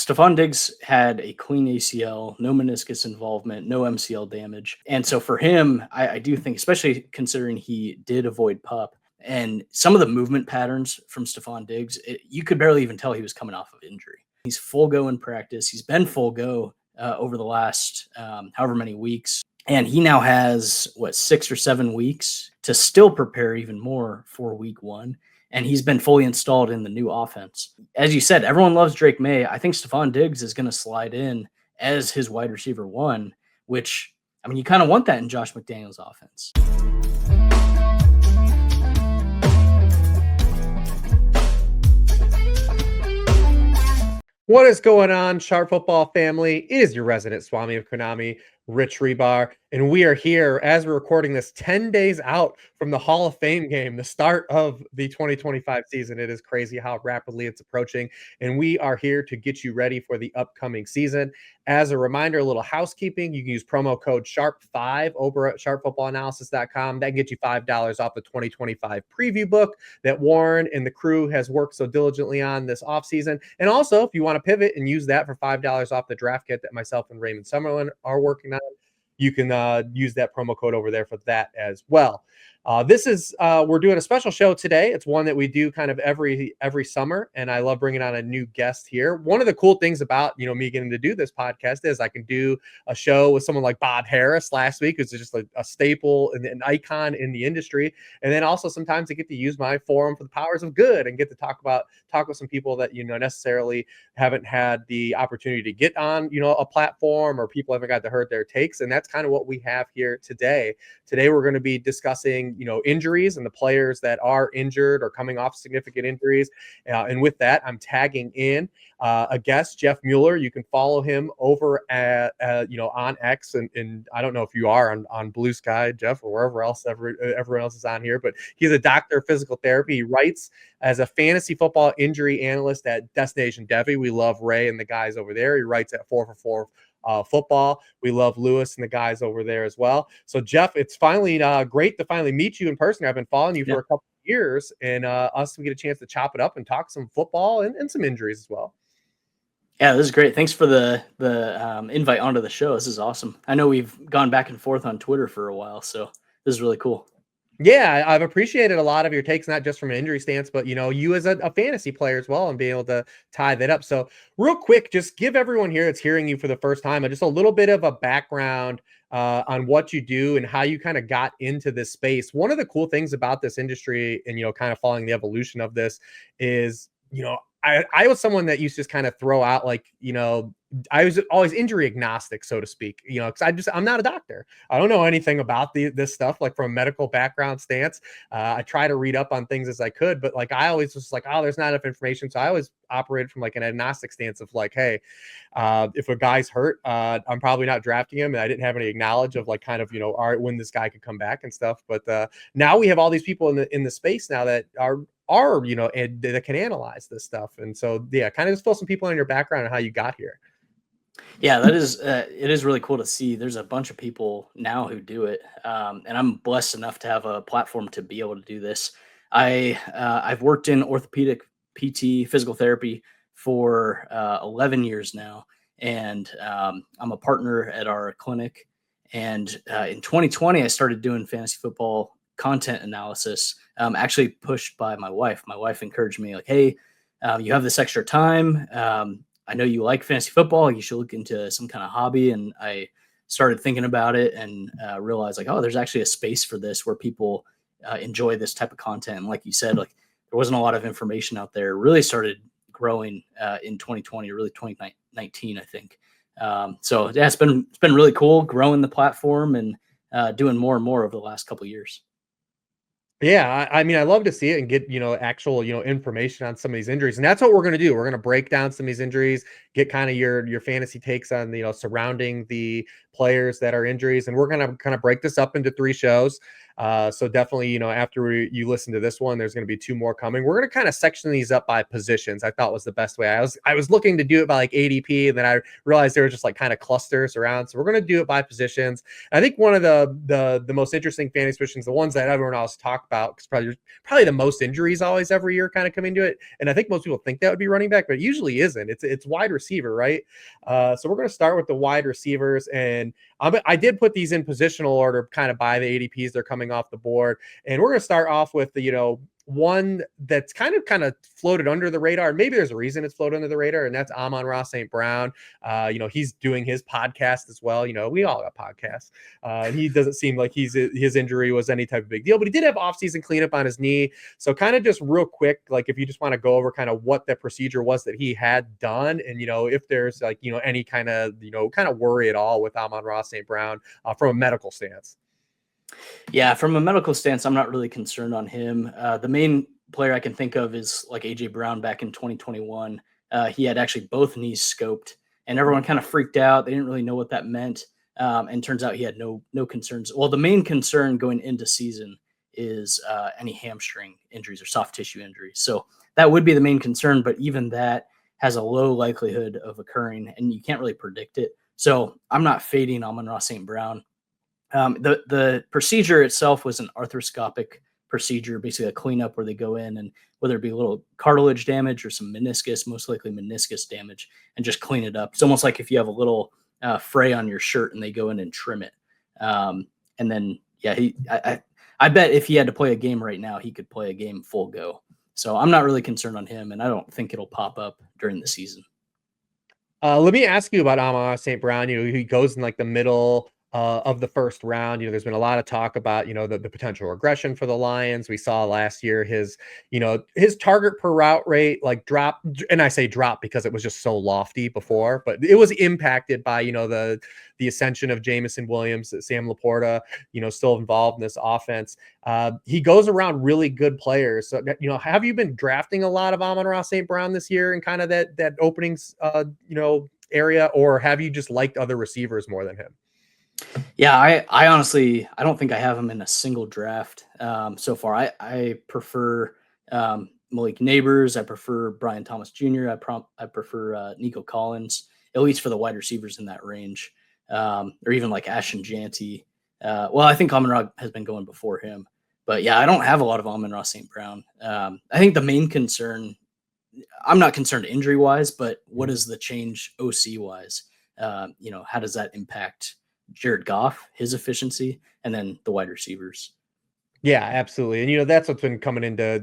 Stefon Diggs had a clean ACL, no meniscus involvement, no MCL damage. And so for him, I do think, especially considering he did avoid PUP and some of the movement patterns from Stefon Diggs, you could barely even tell he was coming off of injury. He's full go in practice. He's been full go over the last however many weeks. And he now has, 6 or 7 weeks to still prepare even more for week one. And he's been fully installed in the new offense. As you said, everyone loves Drake May. I think Stefon Diggs is going to slide in as his wide receiver one, which, I mean, you kind of want that in Josh McDaniels' offense. What is going on, Sharp Football family? It is your resident Swami of Konami, Rich Hribar, and we are here as we're recording this 10 days out from the Hall of Fame game, the start of the 2025 season. It is crazy how rapidly it's approaching, and we are here to get you ready for the upcoming season. As a reminder, a little housekeeping, you can use promo code SHARP5 over at sharpfootballanalysis.com. That can get you $5 off the 2025 preview book that Warren and the crew has worked so diligently on this offseason. And also, if you want to pivot and use that for $5 off the draft kit that myself and Raymond Summerlin are working on, you can use that promo code over there for that as well. We're doing a special show today. It's one that we do kind of every summer, and I love bringing on a new guest here. One of the cool things about, me getting to do this podcast is I can do a show with someone like Bob Harris last week, who's just a staple and an icon in the industry. And then also sometimes I get to use my forum for the powers of good and get to talk with some people that, necessarily haven't had the opportunity to get on, a platform, or people haven't got to hear their takes. And that's kind of what we have here today. Today, we're going to be discussing, injuries and the players that are injured or coming off significant injuries. And with that, I'm tagging in a guest, Jeff Mueller. You can follow him over at, on X. And I don't know if you are on Blue Sky, Jeff, or wherever else everyone else is on here, but he's a doctor of physical therapy. He writes as a fantasy football injury analyst at Destination Devy. We love Ray and the guys over there. He writes at 4for4 football. We love Lewis and the guys over there as well. So Jeff, it's finally great to finally meet you in person. I've been following you for a couple of years, and we get a chance to chop it up and talk some football and some injuries as well. Yeah, this is great. Thanks for the invite onto the show. This is awesome. I know we've gone back and forth on Twitter for a while, so this is really cool. Yeah, I've appreciated a lot of your takes, not just from an injury stance, but, you as a fantasy player as well, and being able to tie that up. So real quick, just give everyone here that's hearing you for the first time just a little bit of a background on what you do and how you kind of got into this space. One of the cool things about this industry and, kind of following the evolution of this is, I was someone that used to just kind of throw out I was always injury agnostic, so to speak, because I'm not a doctor. I don't know anything about this stuff, like from a medical background stance. I try to read up on things as I could, but I always was like, oh, there's not enough information. So I always operated from an agnostic stance of hey, if a guy's hurt, I'm probably not drafting him. And I didn't have any knowledge of all right, when this guy could come back and stuff. But now we have all these people in the space now that are that can analyze this stuff. And so, yeah, kind of just fill some people in your background on how you got here. Yeah, that is it is really cool to see. There's a bunch of people now who do it, and I'm blessed enough to have a platform to be able to do this. I've worked in orthopedic PT physical therapy for 11 years now, and I'm a partner at our clinic. And in 2020, I started doing fantasy football content analysis, actually pushed by my wife. My wife encouraged me, hey, you have this extra time. I know you like fantasy football. You should look into some kind of hobby. And I started thinking about it and realized there's actually a space for this where people enjoy this type of content. And like you said, there wasn't a lot of information out there. It really started growing in 2020, really 2019, I think. So yeah, it's been really cool growing the platform and doing more and more over the last couple of years. Yeah, I mean, I love to see it and get, actual, information on some of these injuries. And that's what we're going to do. We're going to break down some of these injuries, get kind of your fantasy takes on, surrounding the players that are injuries. And we're going to kind of break this up into 3 shows. So definitely, after you listen to this one, there's going to be 2 more coming. We're going to kind of section these up by positions. I thought was the best way. I was looking to do it by like ADP, and then I realized they were just like kind of clusters around. So we're going to do it by positions. And I think one of the most interesting fantasy positions, the ones that everyone else talk about, because probably the most injuries always every year kind of come into it. And I think most people think that would be running back, but it usually isn't. It's wide receiver, right? So we're going to start with the wide receivers, and I did put these in positional order, kind of by the ADPs they're coming off the board, and we're going to start off with the one that's kind of floated under the radar. Maybe there's a reason it's floated under the radar, and that's Amon-Ra St. Brown. He's doing his podcast as well. We all got podcasts, and he doesn't seem like his injury was any type of big deal, but he did have offseason cleanup on his knee. So kind of just real quick, like if you just want to go over kind of what the procedure was that he had done, and if there's like any kind of worry at all with Amon-Ra St. Brown from a medical stance. Yeah, from a medical stance, I'm not really concerned on him. The main player I can think of is like AJ Brown back in 2021. He had actually both knees scoped, and everyone kind of freaked out. They didn't really know what that meant, and turns out he had no concerns. Well, the main concern going into season is any hamstring injuries or soft tissue injuries. So that would be the main concern, but even that has a low likelihood of occurring, and you can't really predict it. So I'm not fading Amon-Ra St. Brown. The procedure itself was an arthroscopic procedure, basically a cleanup where they go in and whether it be a little cartilage damage or some meniscus, most likely meniscus damage, and just clean it up. It's almost like if you have a little fray on your shirt and they go in and trim it. And then, yeah, I bet if he had to play a game right now, he could play a game full go. So I'm not really concerned on him, and I don't think it'll pop up during the season. Let me ask you about Amon-Ra St. Brown. He goes in like the middle of the first round. There's been a lot of talk about, the potential regression for the Lions. We saw last year his target per route rate like drop. And I say drop because it was just so lofty before, but it was impacted by, the ascension of Jameson Williams, Sam Laporta, still involved in this offense. He goes around really good players. So, have you been drafting a lot of Amon-Ra St. Brown this year in kind of that openings, area, or have you just liked other receivers more than him? Yeah, I honestly, I don't think I have him in a single draft so far. I prefer Malik Neighbors. I prefer Brian Thomas Jr. I prefer Nico Collins, at least for the wide receivers in that range, or even like Ashton Janty. Well, I think Amon-Ra has been going before him, but yeah, I don't have a lot of Amon-Ra St. Brown. I think the main concern, I'm not concerned injury wise, but what is the change OC wise? How does that impact Jared Goff, his efficiency, and then the wide receivers? Yeah, absolutely. And that's what's been coming into,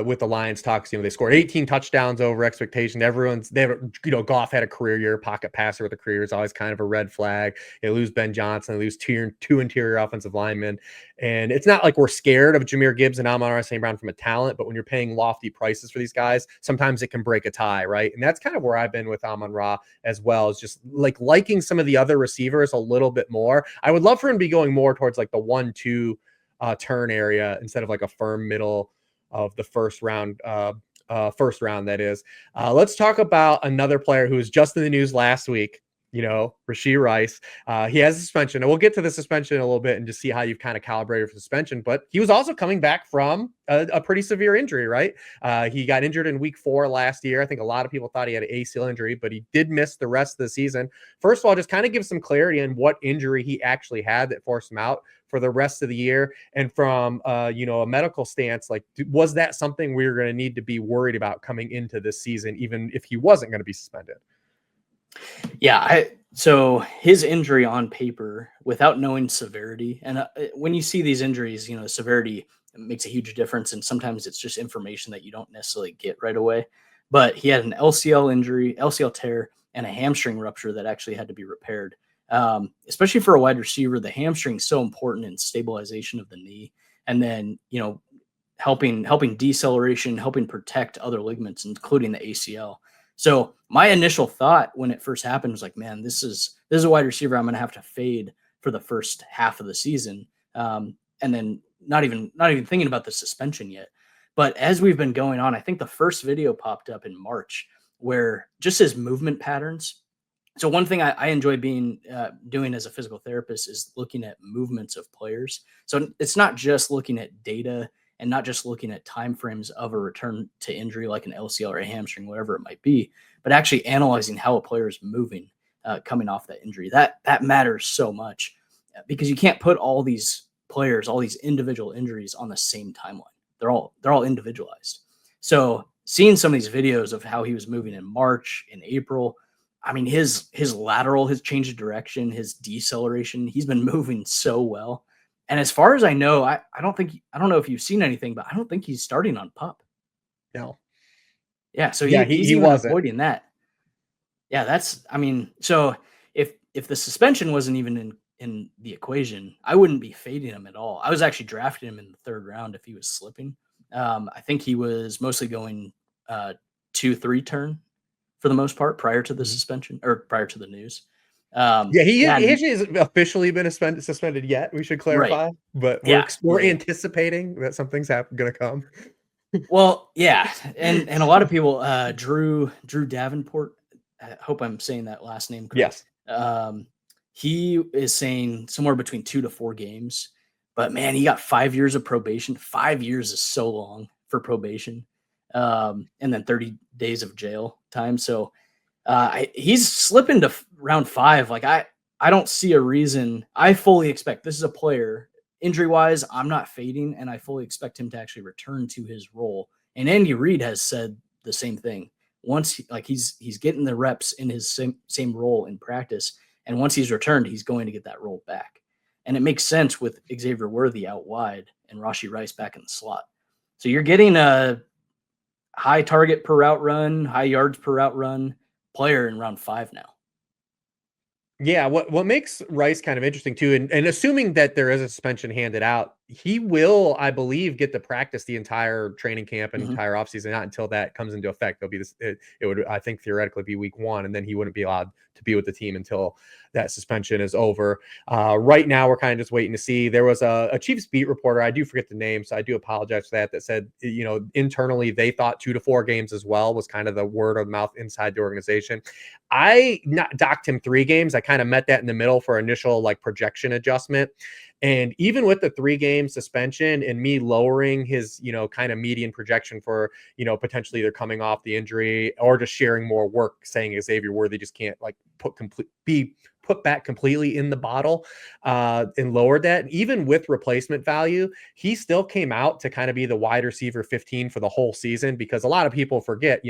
with the Lions talks, they scored 18 touchdowns over expectation. Goff had a career year, pocket passer with a career is always kind of a red flag. They lose Ben Johnson, they lose two interior offensive linemen. And it's not like we're scared of Jahmyr Gibbs and Amon-Ra St. Brown from a talent, but when you're paying lofty prices for these guys, sometimes it can break a tie, right? And that's kind of where I've been with Amon-Ra as well, is just like liking some of the other receivers a little bit more. I would love for him to be going more towards like the 1-2 turn area instead of like a firm middle of the first round. That is. Let's talk about another player who was just in the news last week. Rashee Rice. He has a suspension, and we'll get to the suspension in a little bit and just see how you've kind of calibrated for suspension. But he was also coming back from a pretty severe injury, right? He got injured in week 4 last year. I think a lot of people thought he had an ACL injury, but he did miss the rest of the season. First of all, just kind of give some clarity on what injury he actually had that forced him out for the rest of the year. And from, a medical stance, like, was that something we were going to need to be worried about coming into this season, even if he wasn't going to be suspended? Yeah, so his injury on paper, without knowing severity, and when you see these injuries, the severity makes a huge difference, and sometimes it's just information that you don't necessarily get right away. But he had an LCL injury, LCL tear, and a hamstring rupture that actually had to be repaired. Especially for a wide receiver, the hamstring is so important in stabilization of the knee, and then helping deceleration, helping protect other ligaments, including the ACL. So my initial thought when it first happened was like, man, this is a wide receiver I'm going to have to fade for the first half of the season, and then not even thinking about the suspension yet. But as we've been going on, I think the first video popped up in March where just his movement patterns So one thing I enjoy doing as a physical therapist is looking at movements of players. So it's not just looking at data and not just looking at time frames of a return to injury like an LCL or a hamstring, whatever it might be, but actually analyzing how a player is moving coming off that injury. That matters so much because you can't put all these players, all these individual injuries on the same timeline. They're all individualized. So seeing some of these videos of how he was moving in March, in April, I mean, his lateral, his change of direction, his deceleration, he's been moving so well. And as far as I know, I don't know if you've seen anything, but I don't think he's starting on pup. No. Yeah, so Yeah, he's he even wasn't. avoiding that. Yeah, that's I mean, so if the suspension wasn't even in the equation, I wouldn't be fading him at all. I was actually drafting him in the third round if he was slipping. I think he was mostly going 2-3 turn for the most part prior to the Mhm. suspension or prior to the news. Yeah, Yeah, he actually hasn't officially been suspended yet, we should right. clarify, but Yeah, we're yeah, yeah. anticipating that something's gonna come. Well, yeah, and a lot of people, Drew Davenport, I hope I'm saying that last name correct. Yes. He is saying somewhere between 2 to 4 games, but man, he got 5 years of probation. 5 years is so long for probation, and then 30 days of jail time, so he's slipping to round 5. Like I don't see a reason. I fully expect this is a player injury wise. I'm not fading, and I fully expect him to actually return to his role. And Andy Reid has said the same thing. Like he's getting the reps in his same role in practice, and once he's returned, he's going to get that role back. And it makes sense with Xavier Worthy out wide and Rashee Rice back in the slot. So you're getting a high target per route run, high yards per route run player in round 5 now. Yeah, what makes Rice kind of interesting too, and assuming that there is a suspension handed out, he will, I believe, get to practice the entire training camp and Mhm. entire offseason, not until that comes into effect. There'll be this it would, I think, theoretically be week 1, and then he wouldn't be allowed to be with the team until that suspension is over. Right now, we're kind of just waiting to see. There was a Chiefs beat reporter, I do forget the name, so I do apologize for that said, internally they thought 2 to 4 games as well was kind of the word of mouth inside the organization. I not docked him 3 games. I kind of met that in the middle for initial like projection adjustment. And even with the 3-game suspension and me lowering his, kind of median projection for, potentially either coming off the injury or just sharing more work, saying Xavier Worthy just can't like be put back completely in the bottle, and lowered that. And even with replacement value, he still came out to kind of be the wide receiver 15 for the whole season, because a lot of people forget,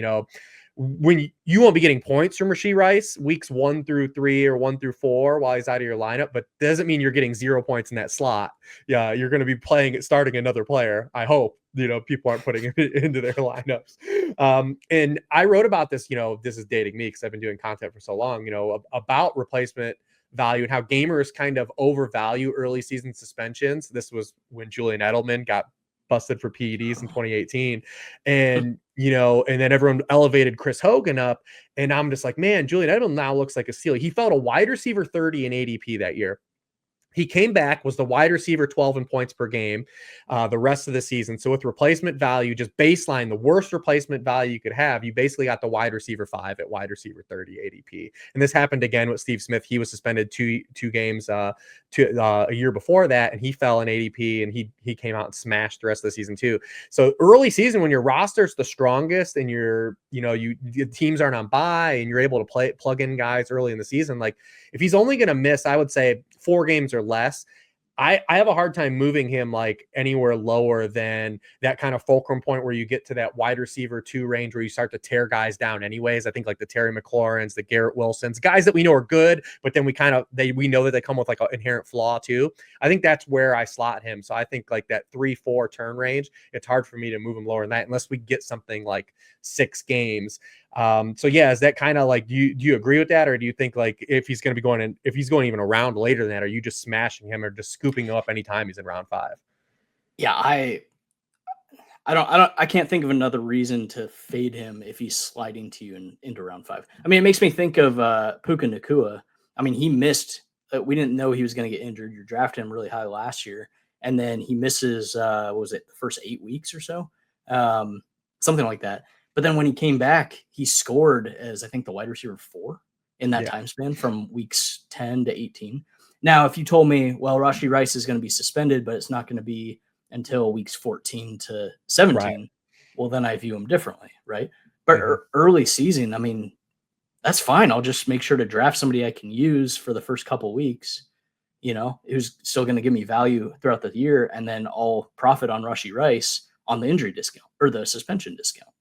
when you won't be getting points from Rashee Rice weeks 1 through 3 or 1 through 4 while he's out of your lineup, but doesn't mean you're getting 0 points in that slot. Yeah, you're going to be starting another player. I hope people aren't putting it into their lineups. And I wrote about this. This is dating me because I've been doing content for so long. About replacement value and how gamers kind of overvalue early season suspensions. This was when Julian Edelman got busted for PEDs in 2018. And then everyone elevated Chris Hogan up. And I'm just like, man, Julian Edelman now looks like a steal. He fell to wide receiver 30 in ADP that year. He came back, was the wide receiver 12 in points per game the rest of the season. So with replacement value, just baseline, the worst replacement value you could have, you basically got the wide receiver 5 at wide receiver 30 ADP. And this happened again with Steve Smith. He was suspended two games a year before that, and he fell in ADP, and he came out and smashed the rest of the season too. So early season, when your roster's the strongest and the teams aren't on bye and you're able to plug in guys early in the season, like if he's only going to miss, I would say 4 games or less, I have a hard time moving him like anywhere lower than that kind of fulcrum point where you get to that wide receiver 2 range where you start to tear guys down anyways. I think like the Terry McLaurins, the Garrett Wilsons, guys that we know are good, but then we know that they come with like an inherent flaw too. I think that's where I slot him. So I think like that 3-4 turn range, it's hard for me to move him lower than that unless we get something like 6 games. So yeah, is that kind of like, do you agree with that? Or do you think like if he's going even around later than that, are you just smashing him or just scooping him up anytime he's in round 5? Yeah, I can't think of another reason to fade him if he's sliding to you into round 5. I mean, it makes me think of Puka Nakua. I mean, he missed. We didn't know he was going to get injured. You drafted him really high last year, and then he misses. What was it, the first 8 weeks or so, something like that. But then when he came back, he scored as I think the wide receiver 4. in that Yeah. time span from weeks 10 to 18. Now, if you told me, well, Rashee Rice is going to be suspended, but it's not going to be until weeks 14 to Right. 17, well, then I view him differently, right? But Mhm. early season, I mean, that's fine. I'll just make sure to draft somebody I can use for the first couple weeks, who's still going to give me value throughout the year. And then I'll profit on Rashee Rice on the injury discount or the suspension discount.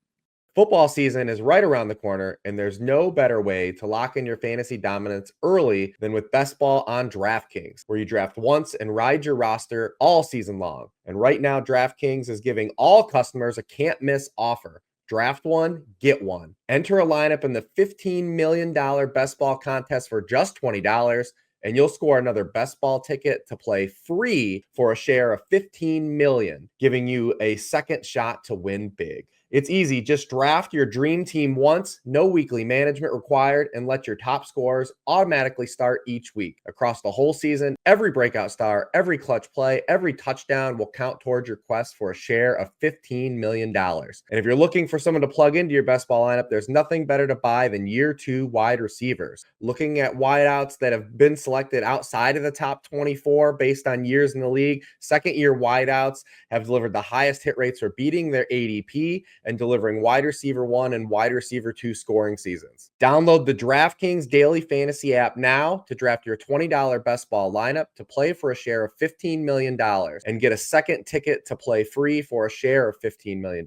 Football season is right around the corner, and there's no better way to lock in your fantasy dominance early than with Best Ball on DraftKings, where you draft once and ride your roster all season long. And right now, DraftKings is giving all customers a can't miss offer. Draft one, get one. Enter a lineup in the $15 million Best Ball contest for just $20, and you'll score another Best Ball ticket to play free for a share of $15 million, giving you a second shot to win big. It's easy. Just draft your dream team once, no weekly management required, and let your top scorers automatically start each week. Across the whole season, every breakout star, every clutch play, every touchdown will count towards your quest for a share of $15 million. And if you're looking for someone to plug into your best ball lineup, there's nothing better to buy than year two wide receivers. Looking at wideouts that have been selected outside of the top 24 based on years in the league, second year wideouts have delivered the highest hit rates for beating their ADP and delivering wide receiver 1 and wide receiver 2 scoring seasons. Download the DraftKings Daily Fantasy app now to draft your $20 best ball lineup to play for a share of $15 million and get a second ticket to play free for a share of $15 million.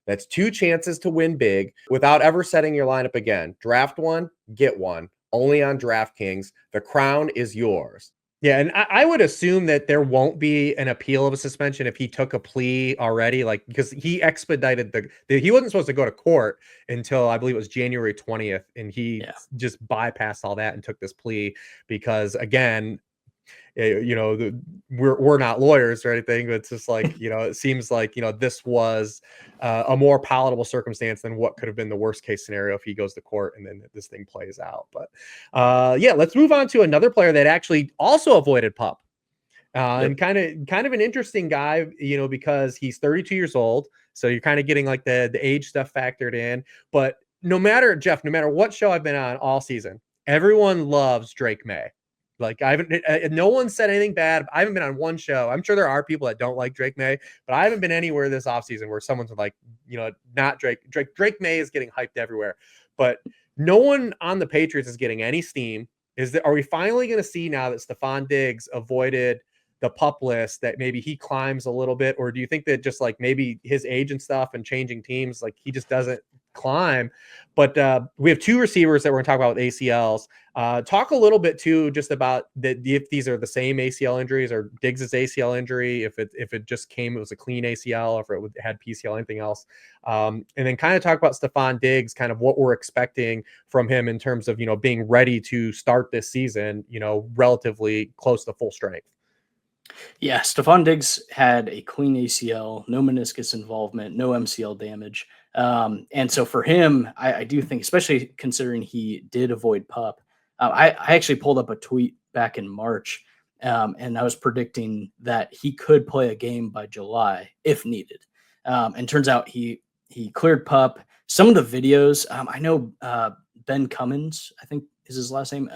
That's two chances to win big without ever setting your lineup again. Draft one, get one. Only on DraftKings. The crown is yours. Yeah, and I would assume that there won't be an appeal of a suspension if he took a plea already, like because he expedited he wasn't supposed to go to court until I believe it was January 20th, and he Yeah. just bypassed all that and took this plea because again, we're not lawyers or anything, but it's just like it seems like this was a more palatable circumstance than what could have been the worst case scenario if he goes to court and then this thing plays out. But yeah, let's move on to another player that actually also avoided pup. And Yep. kind of an interesting guy, because he's 32 years old. So you're kind of getting like the age stuff factored in. But no matter what show I've been on all season, everyone loves Drake May. Like I haven't, no one said anything bad. I haven't been on one show. I'm sure there are people that don't like Drake May, but I haven't been anywhere this offseason where someone's like, not Drake May is getting hyped everywhere, but no one on the Patriots is getting any steam. Are we finally going to see now that Stefon Diggs avoided the pup list that maybe he climbs a little bit, or do you think that just like maybe his age and stuff and changing teams, like he just doesn't climb? But we have two receivers that we're going to talk about with ACLs. Talk a little bit too, just about if these are the same ACL injuries or Diggs's ACL injury, if it just it was a clean ACL, or if it had PCL, anything else, and then kind of talk about Stefon Diggs, kind of what we're expecting from him in terms of being ready to start this season, relatively close to full strength. Yeah, Stefon Diggs had a clean ACL, no meniscus involvement, no MCL damage. And so for him, I do think, especially considering he did avoid pup, I actually pulled up a tweet back in March, and I was predicting that he could play a game by July if needed. And turns out he cleared pup. Some of the videos, I know Ben Cummins, I think is his last name.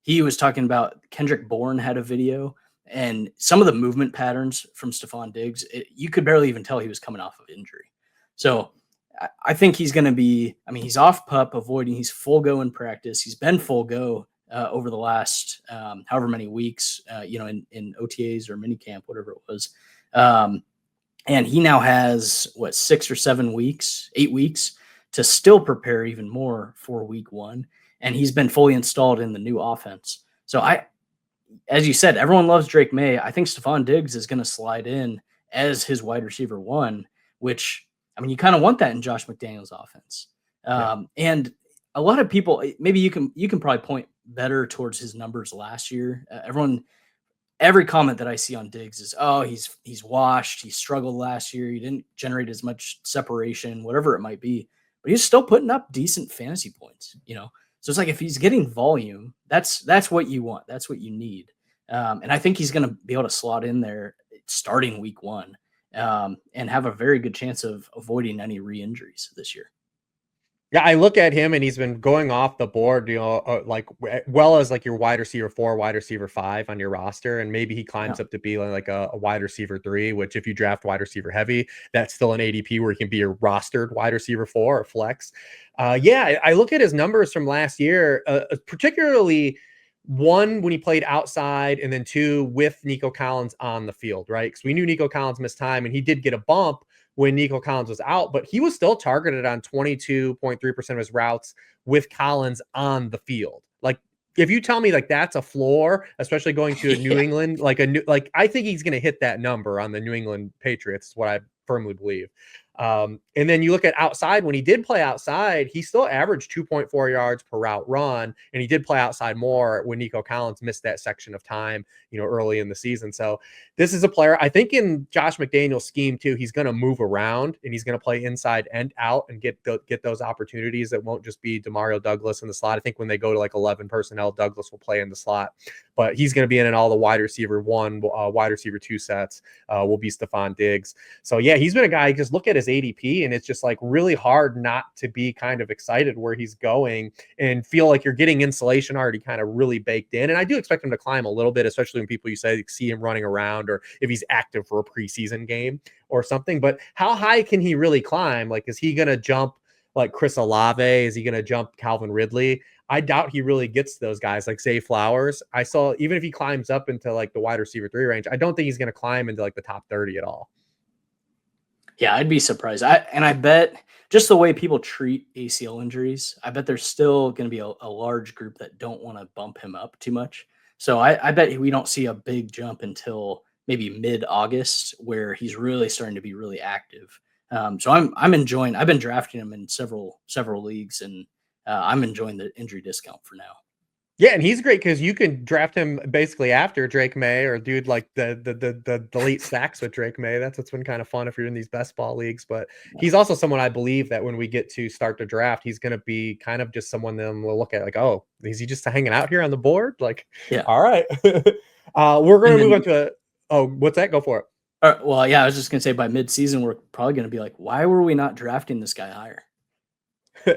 He was talking about Kendrick Bourne had a video, and some of the movement patterns from Stefon Diggs, you could barely even tell he was coming off of injury. So I think he's going to be, he's off pup avoiding, he's full go in practice. He's been full go over the last however many weeks, in OTAs or minicamp, whatever it was. And he now has 6 or 7 weeks, 8 weeks to still prepare even more for week one. And he's been fully installed in the new offense. So as you said, everyone loves Drake May. I think Stefon Diggs is going to slide in as his wide receiver one, which, you kind of want that in Josh McDaniels' offense. And a lot of people, maybe you can probably point better towards his numbers last year. Every comment that I see on Diggs is, oh, he's washed. He struggled last year. He didn't generate as much separation, whatever it might be, but he's still putting up decent fantasy points, So it's like, if he's getting volume, that's what you want. That's what you need. And I think he's going to be able to slot in there starting week one, and have a very good chance of avoiding any re-injuries this year. Yeah, I look at him and he's been going off the board, like well as like your wide receiver 4, wide receiver 5 on your roster, and maybe he Yeah. climbs up to be like a wide receiver 3. Which if you draft wide receiver heavy, that's still an ADP where he can be your rostered wide receiver 4 or flex. Yeah, I look at his numbers from last year, particularly one when he played outside, and then two with Nico Collins on the field, right? Because we knew Nico Collins missed time, and he did get a bump when Nico Collins was out, but he was still targeted on 22.3% of his routes with Collins on the field. Like, if you tell me like that's a floor, especially going to a New Yeah. England, like I think he's going to hit that number on the New England Patriots, is what I firmly believe. And then you look at outside, when he did play outside, he still averaged 2.4 yards per route run. And he did play outside more when Nico Collins missed that section of time, early in the season. So this is a player, I think, in Josh McDaniel's scheme too, he's going to move around and he's going to play inside and out and get those opportunities. That won't just be DeMario Douglas in the slot. I think when they go to like 11 personnel, Douglas will play in the slot, but he's going to be in all the wide receiver 1, wide receiver 2 sets, will be Stefon Diggs. So yeah, he's been a guy, just look at his ADP and it's just like really hard not to be kind of excited where he's going and feel like you're getting insulation already kind of really baked in. And I do expect him to climb a little bit, especially when people, you say, see him running around or if he's active for a preseason game or something. But how high can he really climb? Like, is he going to jump like Chris Olave? Is he going to jump Calvin Ridley? I doubt he really gets to those guys like Zay Flowers. I saw, even if he climbs up into like the wide receiver 3 range, I don't think he's going to climb into like the top 30 at all. Yeah, I'd be surprised. I bet just the way people treat ACL injuries, I bet there's still going to be a large group that don't want to bump him up too much. So I bet we don't see a big jump until maybe mid-August, where he's really starting to be really active. So I'm enjoying. I've been drafting him in several leagues, and I'm enjoying the injury discount for now. Yeah, and he's great because you can draft him basically after Drake May or dude like the late stacks with Drake May. That's what's been kind of fun if you're in these best ball leagues. But Yeah. he's also someone I believe that when we get to start the draft, he's going to be kind of just someone that we'll look at like, oh, is he just hanging out here on the board? Like, Yeah. all right. We're going And to move on then to what's that? Go for it. well, yeah, I was just gonna say by mid-season, we're probably gonna be like, why were we not drafting this guy higher?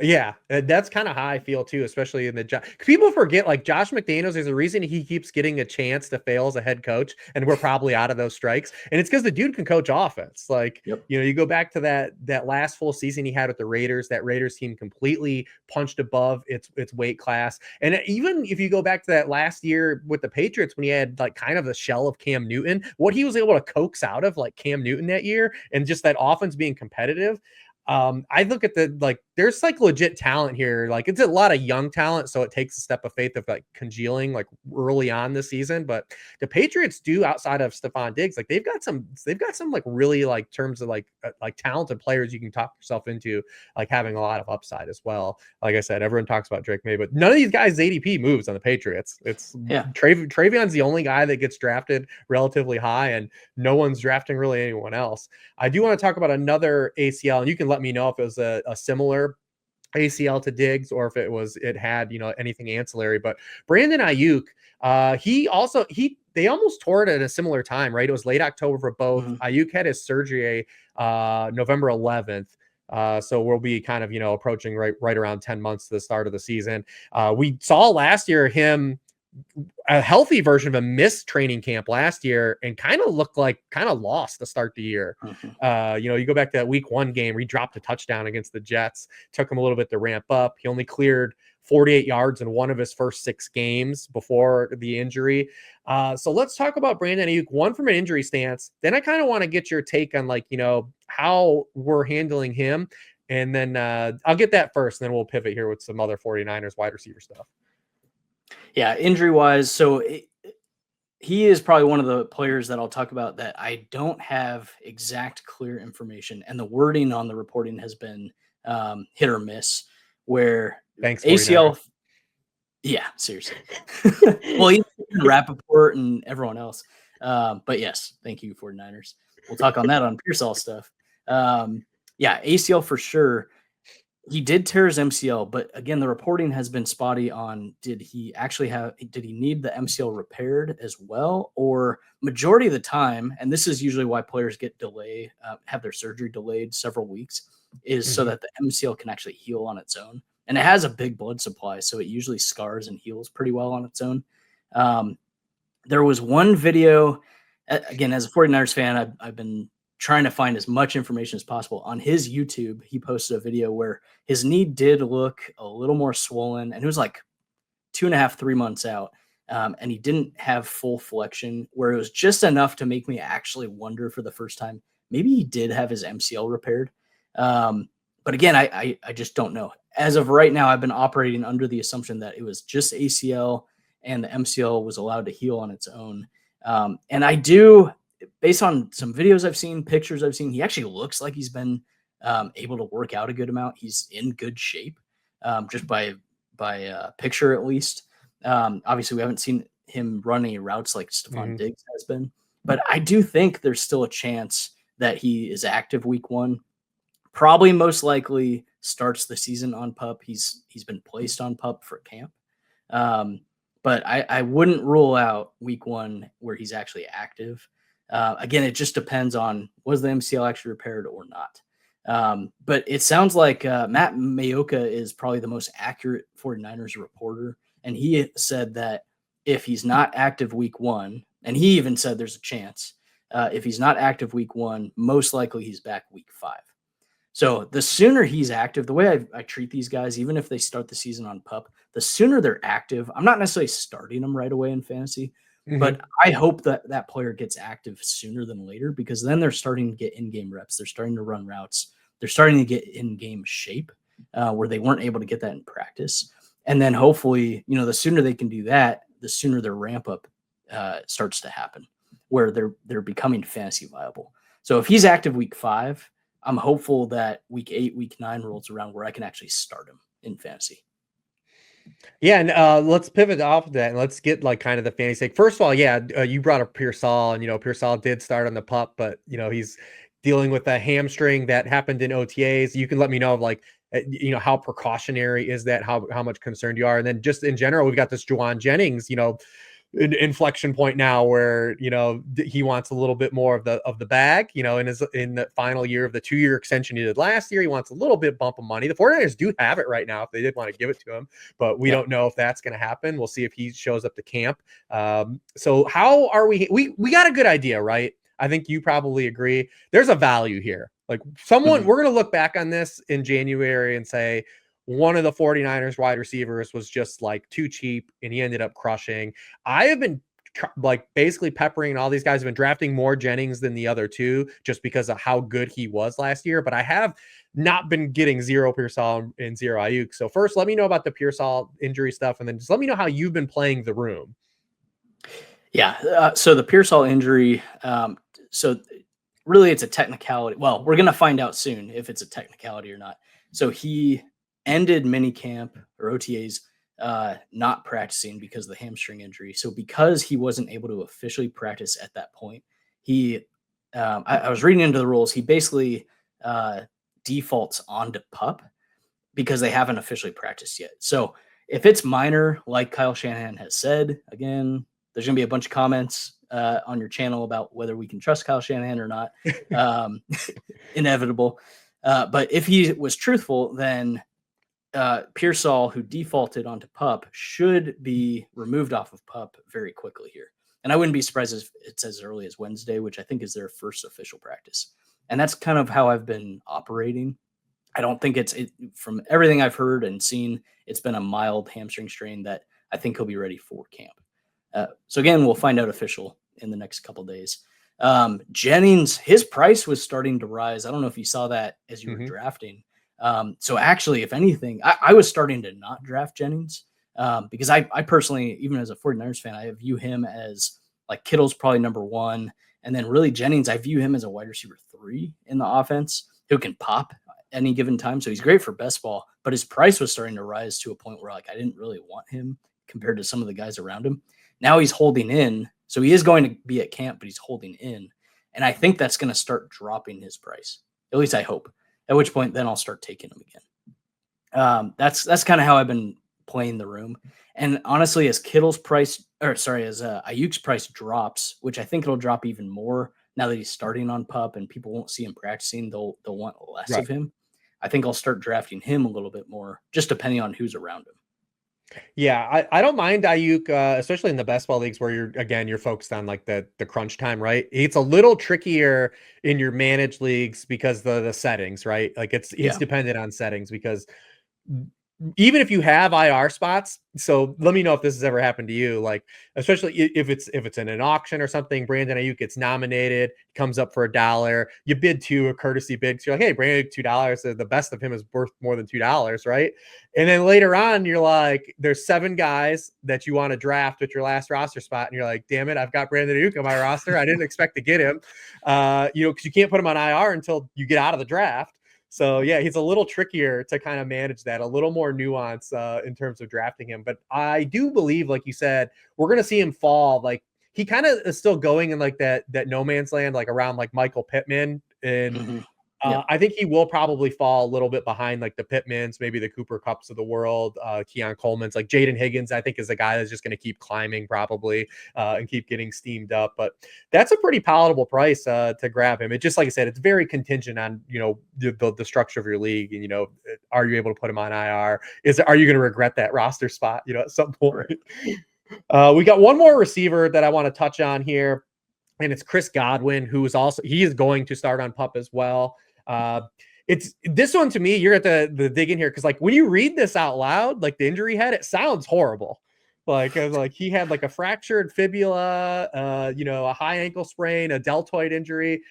Yeah, that's kind of how I feel too, especially in the job. People forget like Josh McDaniels. There's a reason he keeps getting a chance to fail as a head coach, and we're probably out of those strikes. And it's because the dude can coach offense. Like, Yep. you go back to that last full season he had with the Raiders. That Raiders team completely punched above its weight class. And even if you go back to that last year with the Patriots, when he had like kind of the shell of Cam Newton, what he was able to coax out of like Cam Newton that year, and just that offense being competitive. I look at there's like legit talent here. Like, it's a lot of young talent, so it takes a step of faith of like congealing like early on this season. But the Patriots do, outside of Stefon Diggs, like they've got some like really like terms of like talented players you can talk yourself into like having a lot of upside as well. Like I said, everyone talks about Drake May, but none of these guys' ADP moves on the Patriots. It's Yeah. Travion's the only guy that gets drafted relatively high, and no one's drafting really anyone else. I do want to talk about another ACL, and you can let me know if it was a similar ACL to Diggs or if it had anything ancillary. But Brandon Aiyuk, they almost tore it at a similar time, right? It was late October for both. Mhm. Aiyuk had his surgery November 11th. So we'll be kind of approaching right around 10 months to the start of the season. We saw last year him, a healthy version of a missed training camp last year, and kind of looked like kind of lost to start the year. Mhm. You go back to that week 1 game where he dropped a touchdown against the Jets. Took him a little bit to ramp up. He only cleared 48 yards in one of his first 6 games before the injury. So let's talk about Brandon Aiyuk, one from an injury stance. Then I kind of want to get your take on how we're handling him. And then I'll get that first, and then we'll pivot here with some other 49ers wide receiver stuff. Yeah, injury wise, he is probably one of the players that I'll talk about that I don't have exact clear information, and the wording on the reporting has been hit or miss. Where Thanks, 49ers. ACL, yeah, seriously. Well, even Rappaport and everyone else. But yes, thank you, 49ers. We'll talk on that on Pearsall stuff. Yeah, ACL for sure. He did tear his MCL, but again, the reporting has been spotty on did he need the MCL repaired as well? Or majority of the time, and this is usually why players have their surgery delayed several weeks. is so Mhm. that the MCL can actually heal on its own. And it has a big blood supply, so it usually scars and heals pretty well on its own. Um, there was one video, again, as a 49ers fan, I've been trying to find as much information as possible. On his YouTube, he posted a video where his knee did look a little more swollen, and it was like 2.5, 3 months out. And he didn't have full flexion, where it was just enough to make me actually wonder for the first time, maybe he did have his MCL repaired. Um, but again, I just don't know. As of right now, I've been operating under the assumption that it was just ACL and the MCL was allowed to heal on its own. And I do, based on some videos I've seen, pictures I've seen, he actually looks like he's been able to work out a good amount. He's in good shape, just by picture at least. Obviously, we haven't seen him run any routes like Stefon Mhm. Diggs has been, but I do think there's still a chance that he is active week one. Probably most likely starts the season on pup. He's been placed on pup for camp. Um, but I wouldn't rule out week one where he's actually active. Again, it just depends on was the MCL actually repaired or not. But it sounds like Matt Mayoka is probably the most accurate 49ers reporter. And he said that if he's not active week one, and he even said there's a chance, if he's not active week one, most likely he's back week 5. So the sooner he's active, the way I treat these guys, even if they start the season on pup, the sooner they're active. I'm not necessarily starting them right away in fantasy, but Mhm. I hope that that player gets active sooner than later, because then they're starting to get in-game reps. They're starting to run routes. They're starting to get in-game shape, where they weren't able to get that in practice. And then hopefully, the sooner they can do that, the sooner their ramp up starts to happen, where they're becoming fantasy viable. So if he's active week 5, I'm hopeful that week 8, week 9 rolls around where I can actually start him in fantasy. Yeah, and let's pivot off of that and let's get like kind of the fantasy sake. First of all, yeah, you brought up Pearsall, and Pearsall did start on the pup, but he's dealing with a hamstring that happened in OTAs. You can let me know of like how precautionary is that, how much concerned you are, and then just in general, we've got this Juwan Jennings, inflection point now where he wants a little bit more of the bag, in the final year of the 2-year extension he did last year. He wants a little bit bump of money. The 49ers do have it right now if they did want to give it to him, but we Yeah. don't know if that's going to happen. We'll see if he shows up to camp. So how are we got a good idea, right? I think you probably agree there's a value here. Like Mhm. we're going to look back on this in January and say one of the 49ers wide receivers was just like too cheap and he ended up crushing. I have been like basically peppering all these guys. Have been drafting more Jennings than the other two just because of how good he was last year. But I have not been getting zero Pearsall and zero Aiyuk. So first, let me know about the Pearsall injury stuff, and then just let me know how you've been playing the room. Yeah. So the Pearsall injury, so really it's a technicality. Well, we're going to find out soon if it's a technicality or not. So he ended mini camp or OTAs not practicing because of the hamstring injury. So because he wasn't able to officially practice at that point, he, I was reading into the rules. He basically uh, defaults onto pup because they haven't officially practiced yet. So if it's minor, like Kyle Shanahan has said, again, there's going to be a bunch of comments on your channel about whether we can trust Kyle Shanahan or not. Um, Inevitable. But if he was truthful, then Pearsall, who defaulted onto pup, should be removed off of pup very quickly here. And I wouldn't be surprised if it's as early as Wednesday, which I think is their first official practice. And that's kind of how I've been operating. I don't think from everything I've heard and seen, it's been a mild hamstring strain that I think he'll be ready for camp. So again, we'll find out official in the next couple days. Jennings, his price was starting to rise. I don't know if you saw that as you were Mhm. drafting. So actually, if anything, I was starting to not draft Jennings because I personally, even as a 49ers fan, I view him as like Kittle's probably number one. And then really Jennings, I view him as a wide receiver 3 in the offense who can pop any given time. So he's great for best ball, but his price was starting to rise to a point where like I didn't really want him compared to some of the guys around him. Now he's holding in. So he is going to be at camp, but he's holding in. And I think that's going to start dropping his price. At least I hope. At which point then I'll start taking him again. That's kind of how I've been playing the room. And honestly, as Kittle's price, or sorry, as Aiyuk's price drops, which I think it'll drop even more now that he's starting on pup and people won't see him practicing, they'll want less Right. of him. I think I'll start drafting him a little bit more, just depending on who's around him. Yeah, I don't mind Aiyuk, especially in the best ball leagues where you're focused on like the crunch time, right? It's a little trickier in your managed leagues because the settings, right? Like it's Yeah. dependent on settings because even if you have IR spots, so let me know if this has ever happened to you. Like, especially if it's in an auction or something, Brandon Aiyuk gets nominated, comes up for $1. You bid two, a courtesy bid. So you're like, hey, Brandon, $2. The best of him is worth more than $2, right? And then later on, you're like, there's 7 guys that you want to draft with your last roster spot, and you're like, damn it, I've got Brandon Aiyuk on my roster. I didn't expect to get him, because you can't put him on IR until you get out of the draft. So yeah, he's a little trickier to kind of manage that, a little more nuance in terms of drafting him. But I do believe, like you said, we're going to see him fall. Like he kind of is still going in like that no man's land, like around like Michael Pittman. And Hmm. Yep. I think he will probably fall a little bit behind like the Pittmans, maybe the Cooper Cups of the world, Keon Coleman's. Like Jaden Higgins, I think, is a guy that's just going to keep climbing probably and keep getting steamed up. But that's a pretty palatable price to grab him. It just, like I said, it's very contingent on the structure of your league, and are you able to put him on IR? Are you going to regret that roster spot at some point? Right. We got one more receiver that I want to touch on here, and it's Chris Godwin, who is going to start on PUP as well. It's this one to me. You're at the dig in here because like when you read this out loud, like the injury head, it sounds horrible. Like he had like a fractured fibula, a high ankle sprain, a deltoid injury.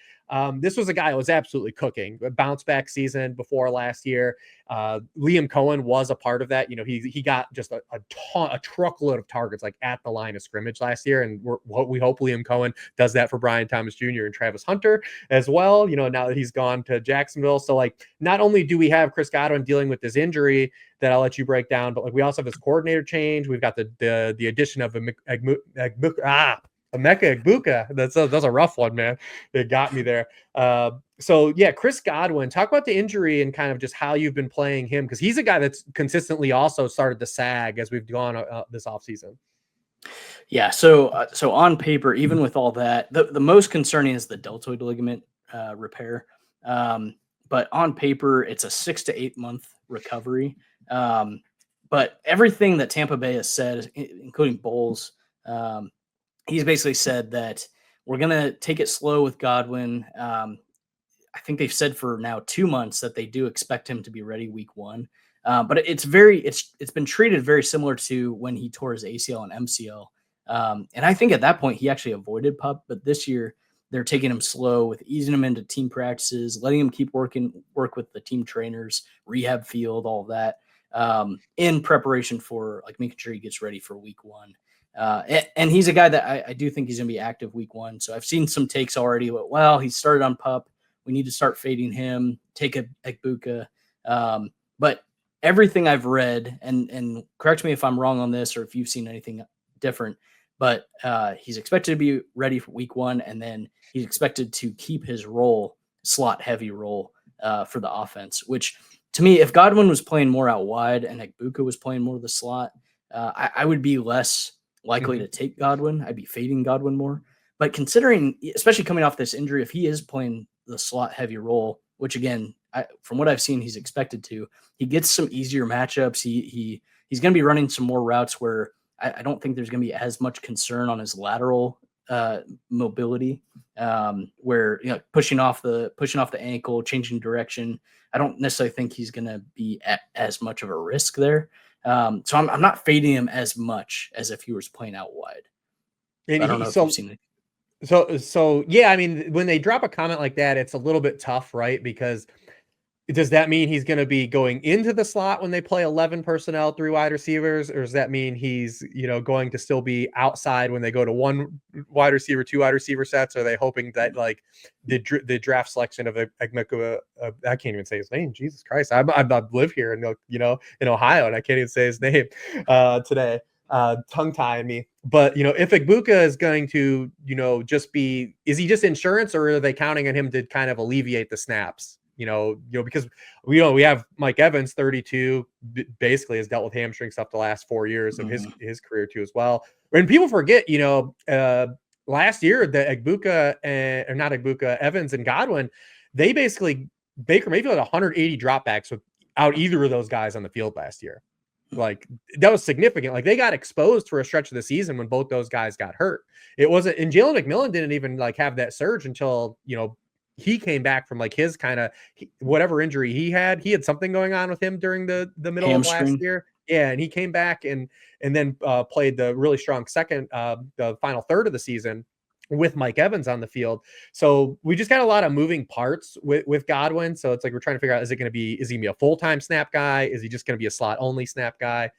This was a guy who was absolutely cooking. A bounce back season before last year. Liam Cohen was a part of that. He got just a truckload of targets like at the line of scrimmage last year, and we hope Liam Cohen does that for Brian Thomas Jr. and Travis Hunter as well. Now that he's gone to Jacksonville, so like not only do we have Chris Godwin dealing with this injury that I'll let you break down, but like we also have this coordinator change. We've got the addition of Emeka Egbuka. That's a rough one, man. It got me there. So yeah, Chris Godwin, talk about the injury and kind of just how you've been playing him, because he's a guy that's consistently also started to sag as we've gone this offseason. Yeah. So on paper, even with all that, the most concerning is the deltoid ligament repair. But on paper, it's a 6 to 8 month recovery. But everything that Tampa Bay has said, including Bowles, he's basically said that we're going to take it slow with Godwin. I think they've said for now 2 months that they do expect him to be ready week 1. But it's been treated very similar to when he tore his ACL and MCL. And I think at that point he actually avoided PUP, but this year they're taking him slow with easing him into team practices, letting him keep work with the team trainers, rehab field, all of that, in preparation for like making sure he gets ready for week 1. And he's a guy that I do think he's going to be active week 1. So I've seen some takes already, but well, he started on PUP. We need to start fading him, take a Egbuka. But everything I've read, and correct me if I'm wrong on this or if you've seen anything different, but he's expected to be ready for week 1, and then he's expected to keep his role, slot heavy role for the offense, which to me, if Godwin was playing more out wide and Egbuka was playing more of the slot, I would be less likely to take Godwin. I'd be fading Godwin more. But considering, especially coming off this injury, if he is playing the slot heavy role, which again, from what I've seen, he's expected to, he gets some easier matchups. He's going to be running some more routes where I don't think there's going to be as much concern on his lateral mobility, where pushing off the ankle, changing direction. I don't necessarily think he's going to be at as much of a risk there. So I'm not fading him as much as if he was playing out wide. And I don't know if you've seen it. So yeah, I mean, when they drop a comment like that, it's a little bit tough, right? Because does that mean he's going to be going into the slot when they play 11 personnel, 3 wide receivers, or does that mean he's going to still be outside when they go to 1 wide receiver, 2 wide receiver sets? Are they hoping that like the draft selection of Egbuka, I can't even say his name. Jesus Christ, I live here in Ohio, and I can't even say his name today. Tongue tying me. But if Egbuka is going to is he just insurance, or are they counting on him to kind of alleviate the snaps? Because we have Mike Evans, 32, basically has dealt with hamstring stuff the last 4 years of his career too as well. And people forget, last year the Egbuka, or not Egbuka, Evans and Godwin, they basically Baker Mayfield had 180 dropbacks without either of those guys on the field last year. Like, that was significant. Like, they got exposed for a stretch of the season when both those guys got hurt. It wasn't, and Jalen McMillan didn't even like have that surge until, he came back from like his kind of whatever injury he had. He had something going on with him during the middle of last Hamstring. year. Yeah, and he came back and then played the really strong second, the final third of the season with Mike Evans on the field. So we just got a lot of moving parts with Godwin. So it's like we're trying to figure out, is he going to be a full-time snap guy? Is he just going to be a slot only snap guy?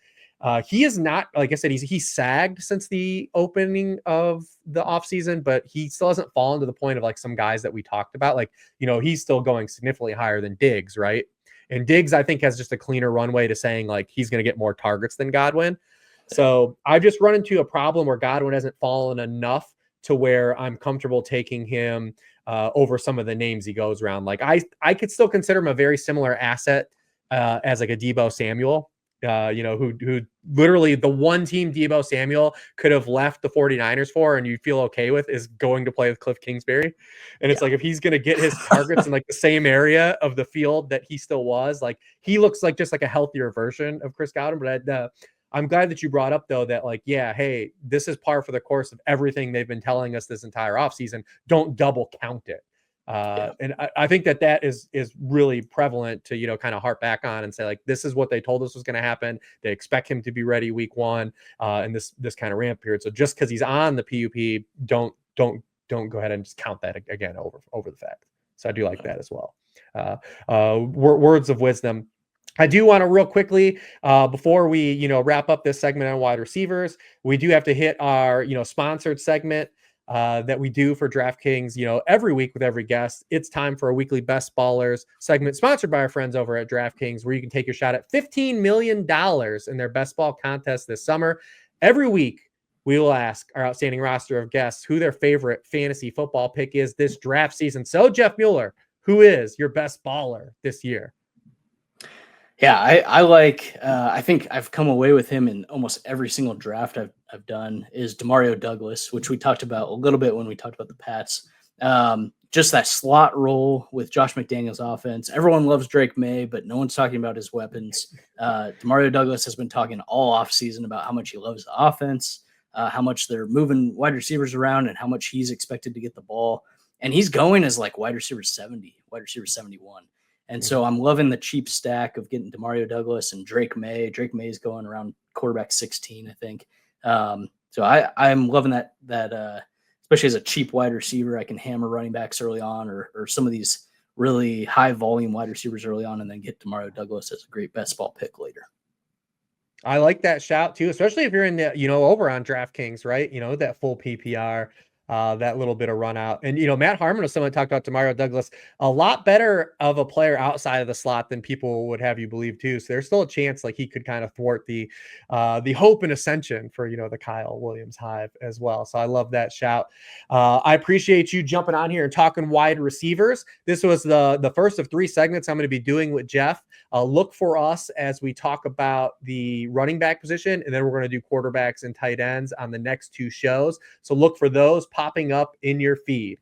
He is not, like I said, he's sagged since the opening of the offseason, but he still hasn't fallen to the point of like some guys that we talked about. Like, he's still going significantly higher than Diggs, right? And Diggs, I think, has just a cleaner runway to saying like he's going to get more targets than Godwin. So I've just run into a problem where Godwin hasn't fallen enough to where I'm comfortable taking him over some of the names he goes around. Like I could still consider him a very similar asset as like a Deebo Samuel, who literally the one team Deebo Samuel could have left the 49ers for and you feel okay with is going to play with Cliff Kingsbury. And it's like, if he's going to get his targets in like the same area of the field that he still was, like he looks like just like a healthier version of Chris Godwin. But I'm glad that you brought up though, that like, yeah, hey, this is par for the course of everything they've been telling us this entire offseason. Don't double count it. And I think that is really prevalent to, kind of harp back on and say, like, this is what they told us was going to happen. They expect him to be ready week one in this kind of ramp period. So just because he's on the PUP, don't go ahead and just count that again over the fact. So I do like that as well. Words of wisdom. I do want to real quickly, before we, wrap up this segment on wide receivers, we do have to hit our, sponsored segment that we do for DraftKings, every week with every guest. It's time for a weekly Best Ballers segment sponsored by our friends over at DraftKings, where you can take your shot at $15 million in their best ball contest this summer. Every week, we will ask our outstanding roster of guests who their favorite fantasy football pick is this draft season. So, Jeff Mueller, who is your best baller this year? Yeah, I like. I think I've come away with him in almost every single draft I've done. Is DeMario Douglas, which we talked about a little bit when we talked about the Pats. Just that slot role with Josh McDaniels' offense. Everyone loves Drake May, but no one's talking about his weapons. DeMario Douglas has been talking all offseason about how much he loves the offense, how much they're moving wide receivers around, and how much he's expected to get the ball. And he's going as like wide receiver 70, wide receiver 71. And so I'm loving the cheap stack of getting DeMario Douglas and Drake May. Drake May is going around quarterback 16, I think. So I'm loving that especially as a cheap wide receiver, I can hammer running backs early on or some of these really high volume wide receivers early on and then get DeMario Douglas as a great best ball pick later. I like that shout too, especially if you're in the, over on DraftKings, right? That full PPR. That little bit of run out. And, Matt Harmon was someone talked about DeMario Douglas, a lot better of a player outside of the slot than people would have you believe too. So there's still a chance like he could kind of thwart the hope and ascension for, the Kyle Williams hive as well. So I love that shout. I appreciate you jumping on here and talking wide receivers. This was the first of 3 segments I'm going to be doing with Jeff. Look for us as we talk about the running back position, and then we're going to do quarterbacks and tight ends on the next 2 shows. So look for those popping up in your feed.